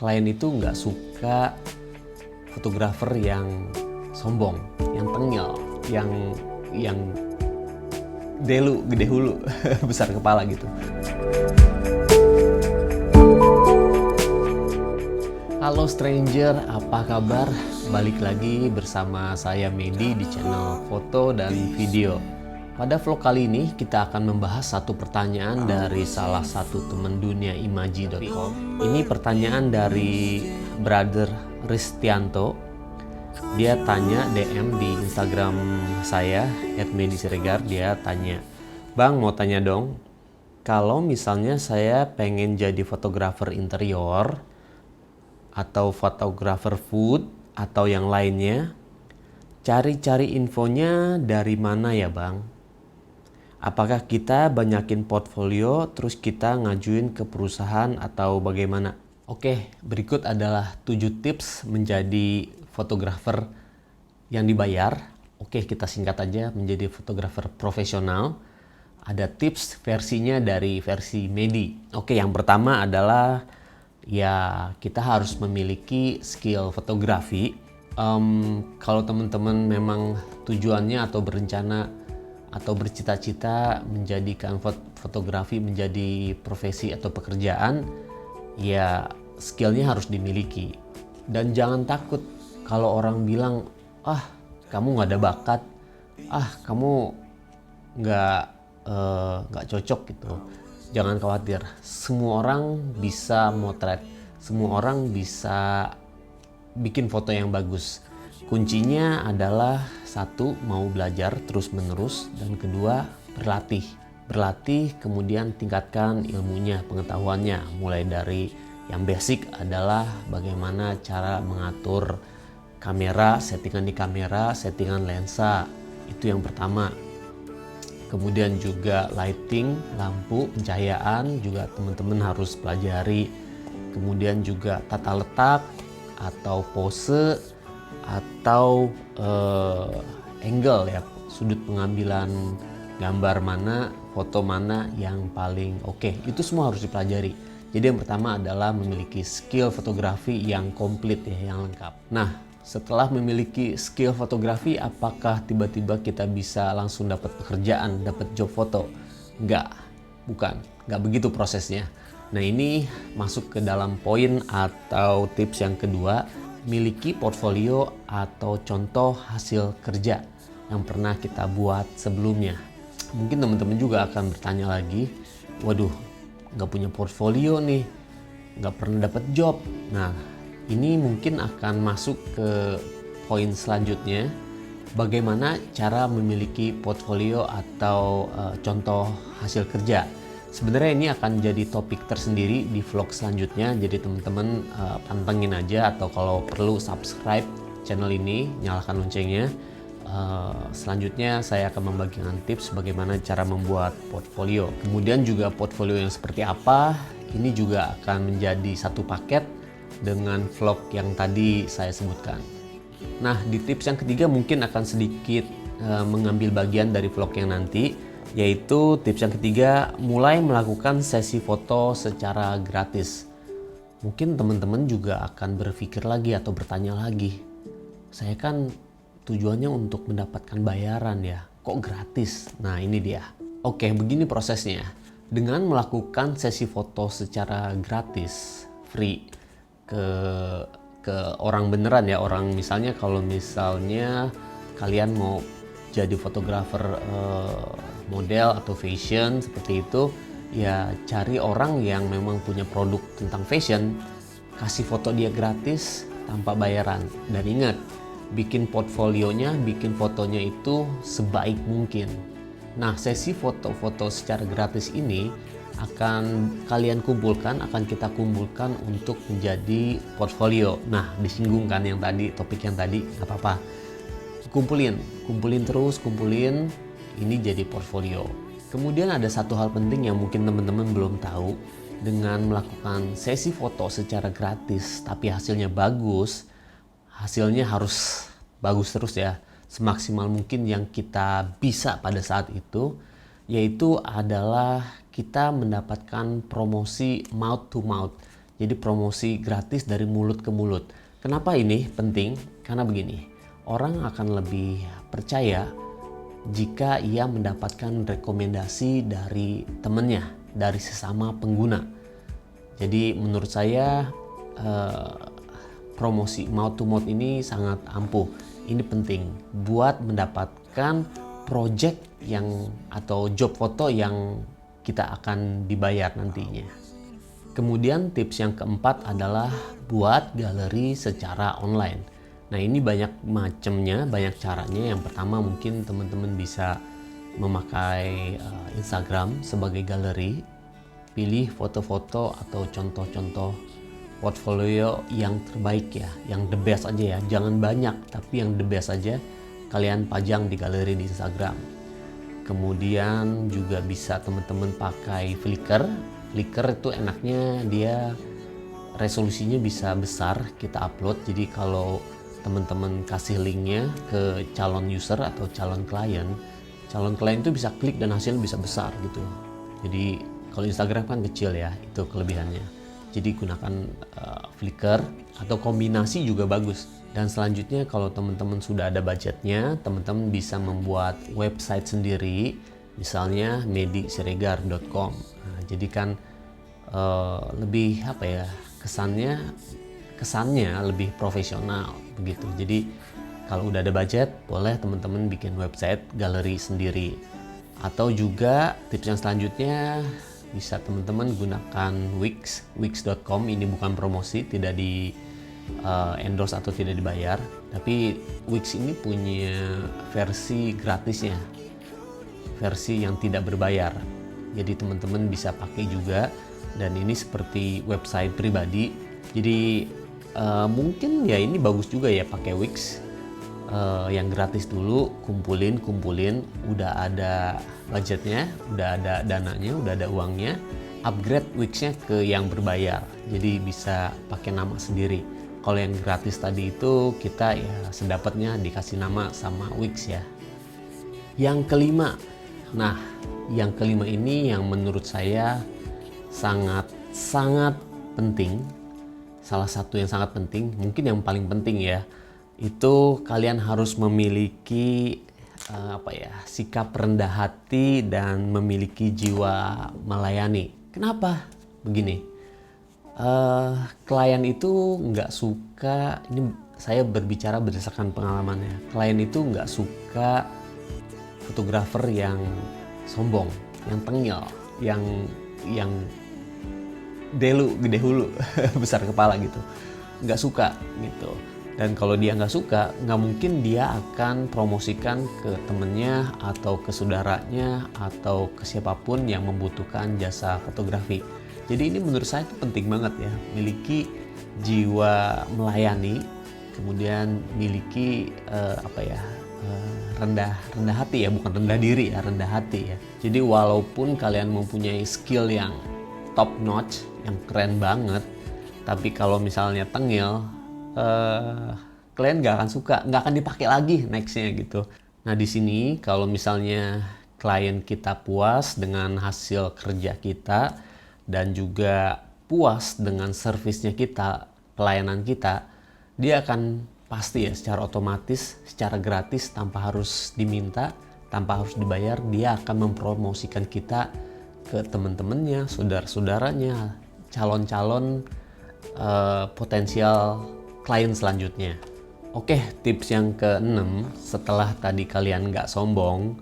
klien itu nggak suka fotografer yang sombong, yang tengil, yang delu, gede hulu, besar kepala gitu. Halo stranger, apa kabar? Balik lagi bersama saya Medi di channel foto dan video. Pada vlog kali ini kita akan membahas satu pertanyaan dari salah satu teman dunia imaji.com. Ini pertanyaan dari Brother Ristianto. Dia tanya DM di Instagram saya @medisiregar. Dia tanya, "Bang, mau tanya dong, kalau misalnya saya pengen jadi fotografer interior atau fotografer food atau yang lainnya, cari-cari infonya dari mana ya Bang? Apakah kita banyakin portfolio terus kita ngajuin ke perusahaan atau bagaimana?" Oke, berikut adalah 7 tips menjadi fotografer yang dibayar. Oke, kita singkat aja, menjadi fotografer profesional. Ada tips versinya dari versi Medi. Oke, yang pertama adalah ya kita harus memiliki skill fotografi. Kalau teman-teman memang tujuannya atau berencana atau bercita-cita menjadikan fotografi menjadi profesi atau pekerjaan, ya skillnya harus dimiliki. Dan jangan takut kalau orang bilang, kamu nggak ada bakat, kamu nggak cocok gitu. Jangan khawatir, semua orang bisa motret, semua orang bisa bikin foto yang bagus. Kuncinya adalah satu, mau belajar terus menerus, dan kedua, berlatih kemudian tingkatkan ilmunya, pengetahuannya. Mulai dari yang basic adalah bagaimana cara mengatur kamera, settingan di kamera, settingan lensa, itu yang pertama. Kemudian juga lighting, lampu, pencahayaan juga teman-teman harus pelajari. Kemudian juga tata letak atau pose atau angle ya, sudut pengambilan gambar mana, foto mana yang paling oke. Itu semua harus dipelajari. Jadi yang pertama adalah memiliki skill fotografi yang komplit ya, yang lengkap. Nah, setelah memiliki skill fotografi, apakah tiba-tiba kita bisa langsung dapat pekerjaan, dapat job foto? Nggak begitu prosesnya. Nah, ini masuk ke dalam poin atau tips yang kedua, miliki portfolio atau contoh hasil kerja yang pernah kita buat sebelumnya. Mungkin teman-teman juga akan bertanya lagi, waduh, nggak punya portfolio nih, nggak pernah dapat job. Nah, ini mungkin akan masuk ke poin selanjutnya, bagaimana cara memiliki portfolio atau contoh hasil kerja. Sebenarnya ini akan jadi topik tersendiri di vlog selanjutnya, jadi teman-teman pantengin aja, atau kalau perlu subscribe channel ini, nyalakan loncengnya. Selanjutnya saya akan membagikan tips bagaimana cara membuat portfolio. Kemudian juga portfolio yang seperti apa, ini juga akan menjadi satu paket dengan vlog yang tadi saya sebutkan. Nah, di tips yang ketiga mungkin akan sedikit mengambil bagian dari vlog yang nanti, yaitu tips yang ketiga, mulai melakukan sesi foto secara gratis. Mungkin teman-teman juga akan berpikir lagi atau bertanya lagi, saya kan tujuannya untuk mendapatkan bayaran ya, kok gratis? Nah, ini dia. Oke, begini prosesnya. Dengan melakukan sesi foto secara gratis, free, ke orang beneran ya, orang misalnya kalau misalnya kalian mau jadi fotografer model atau fashion seperti itu, ya cari orang yang memang punya produk tentang fashion, kasih foto dia gratis tanpa bayaran. Dan ingat, bikin portfolionya, bikin fotonya itu sebaik mungkin. Nah, sesi foto-foto secara gratis ini akan kalian kumpulkan, akan kita kumpulkan untuk menjadi portfolio. Nah, disinggung kan yang tadi, topik yang tadi, nggak apa-apa. Kumpulin terus, ini jadi portfolio. Kemudian ada satu hal penting yang mungkin teman-teman belum tahu. Dengan melakukan sesi foto secara gratis tapi hasilnya bagus, hasilnya harus bagus terus ya, semaksimal mungkin yang kita bisa pada saat itu, yaitu adalah kita mendapatkan promosi mouth to mouth. Jadi promosi gratis dari mulut ke mulut. Kenapa ini penting? Karena begini, orang akan lebih percaya jika ia mendapatkan rekomendasi dari temannya, dari sesama pengguna. Jadi menurut saya promosi mouth to mouth ini sangat ampuh. Ini penting buat mendapatkan project yang atau job foto yang kita akan dibayar nantinya. Kemudian tips yang keempat adalah buat galeri secara online. Nah ini banyak macamnya, banyak caranya. Yang pertama mungkin teman-teman bisa memakai Instagram sebagai galeri. Pilih foto-foto atau contoh-contoh portfolio yang terbaik ya, yang the best aja ya. Jangan banyak, tapi yang the best aja kalian pajang di galeri di Instagram. Kemudian juga bisa teman-teman pakai Flickr. Flickr itu enaknya dia resolusinya bisa besar kita upload. Jadi kalau teman-teman kasih linknya ke calon user atau calon klien itu bisa klik dan hasilnya bisa besar gitu. Jadi kalau Instagram kan kecil ya, itu kelebihannya. Jadi gunakan Flickr atau kombinasi juga bagus. Dan selanjutnya kalau teman-teman sudah ada budgetnya, teman-teman bisa membuat website sendiri, misalnya medisiregar.com. Nah, jadi kan lebih apa ya, kesannya lebih profesional begitu. Jadi kalau udah ada budget, boleh teman-teman bikin website galeri sendiri. Atau juga tips yang selanjutnya bisa teman-teman gunakan wix.com. Ini bukan promosi, tidak di endorse atau tidak dibayar, tapi Wix ini punya versi gratisnya, versi yang tidak berbayar. Jadi teman-teman bisa pakai juga, dan ini seperti website pribadi. Jadi mungkin ya ini bagus juga ya pakai Wix yang gratis dulu, kumpulin, udah ada budgetnya, udah ada dananya, udah ada uangnya, upgrade Wix-nya ke yang berbayar. Jadi bisa pakai nama sendiri. Kalau yang gratis tadi itu kita ya sedapatnya dikasih nama sama Wix ya. Yang kelima, nah yang kelima ini yang menurut saya sangat penting. Salah satu yang sangat penting, mungkin yang paling penting ya, itu kalian harus memiliki sikap rendah hati dan memiliki jiwa melayani. Kenapa? Begini. Klien itu nggak suka, ini saya berbicara berdasarkan pengalamannya, klien itu nggak suka fotografer yang sombong, yang tengil, yang gede hulu, besar kepala gitu, nggak suka gitu. Dan kalau dia nggak suka, nggak mungkin dia akan promosikan ke temennya atau ke saudaranya atau ke siapapun yang membutuhkan jasa fotografi. Jadi ini menurut saya itu penting banget ya, miliki jiwa melayani, kemudian miliki rendah hati ya, bukan rendah diri ya, rendah hati ya. Jadi walaupun kalian mempunyai skill yang top notch, yang keren banget, tapi kalau misalnya tengil, kalian nggak akan suka, nggak akan dipakai lagi nextnya gitu. Nah di sini kalau misalnya klien kita puas dengan hasil kerja kita, dan juga puas dengan servisnya kita, pelayanan kita, dia akan pasti ya secara otomatis, secara gratis, tanpa harus diminta, tanpa harus dibayar, dia akan mempromosikan kita ke teman-temannya, saudara-saudaranya, calon-calon potensial klien selanjutnya. Oke, tips yang ke-6, setelah tadi kalian nggak sombong,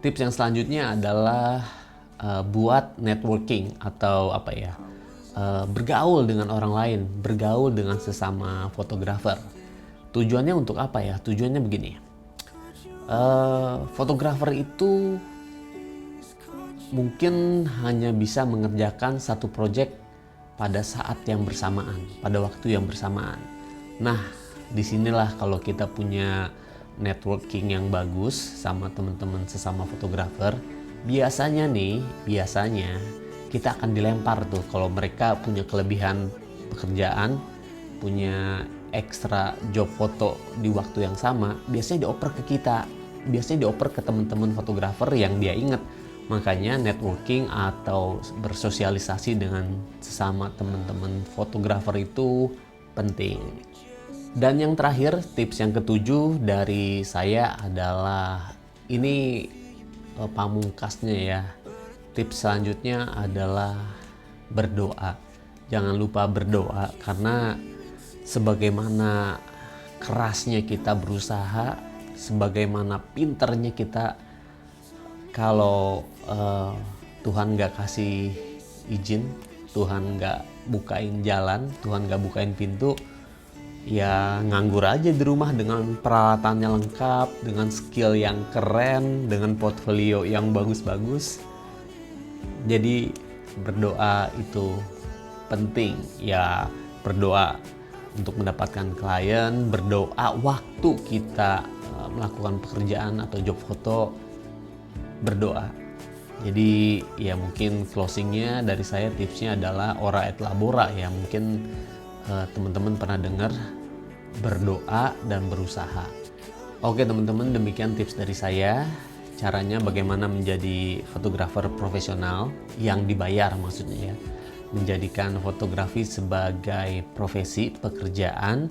tips yang selanjutnya adalah buat networking atau bergaul dengan orang lain, bergaul dengan sesama fotografer. Tujuannya untuk apa ya? Tujuannya begini, fotografer itu mungkin hanya bisa mengerjakan satu project pada saat yang bersamaan, pada waktu yang bersamaan. Nah, disinilah kalau kita punya networking yang bagus sama teman-teman sesama fotografer, biasanya kita akan dilempar tuh kalau mereka punya kelebihan pekerjaan, punya ekstra job foto di waktu yang sama, biasanya dioper ke kita, biasanya dioper ke teman-teman fotografer yang dia ingat, Makanya networking atau bersosialisasi dengan sesama teman-teman fotografer itu penting. Dan yang terakhir, tips yang ketujuh dari saya adalah ini pamungkasnya ya. Tips selanjutnya adalah berdoa. Jangan lupa berdoa, karena sebagaimana kerasnya kita berusaha, sebagaimana pinternya kita, kalau Tuhan gak kasih izin, Tuhan gak bukain jalan, Tuhan gak bukain pintu, ya nganggur aja di rumah dengan peralatannya lengkap, dengan skill yang keren, dengan portfolio yang bagus-bagus. Jadi berdoa itu penting ya. Berdoa untuk mendapatkan klien, berdoa waktu kita melakukan pekerjaan atau job foto, berdoa. Jadi ya mungkin closingnya dari saya, tipsnya adalah ora et labora ya. Mungkin teman-teman pernah dengar, berdoa dan berusaha. Oke teman-teman, demikian tips dari saya. Caranya bagaimana menjadi fotografer profesional yang dibayar, maksudnya ya. Menjadikan fotografi sebagai profesi, pekerjaan.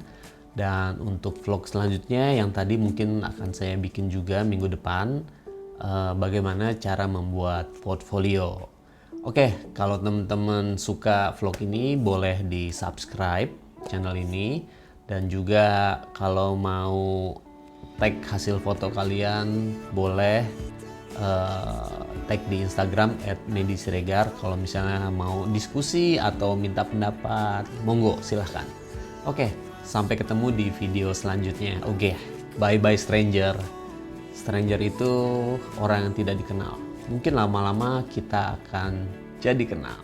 Dan untuk vlog selanjutnya yang tadi mungkin akan saya bikin juga minggu depan, bagaimana cara membuat portfolio. Oke, kalau teman-teman suka vlog ini boleh di subscribe channel ini, dan juga kalau mau tag hasil foto kalian boleh tag di Instagram @medisiregar. Kalau misalnya mau diskusi atau minta pendapat, monggo silahkan. Oke, sampai ketemu di video selanjutnya. Oke, bye bye stranger. Stranger itu orang yang tidak dikenal. Mungkin lama-lama kita akan jadi kenal.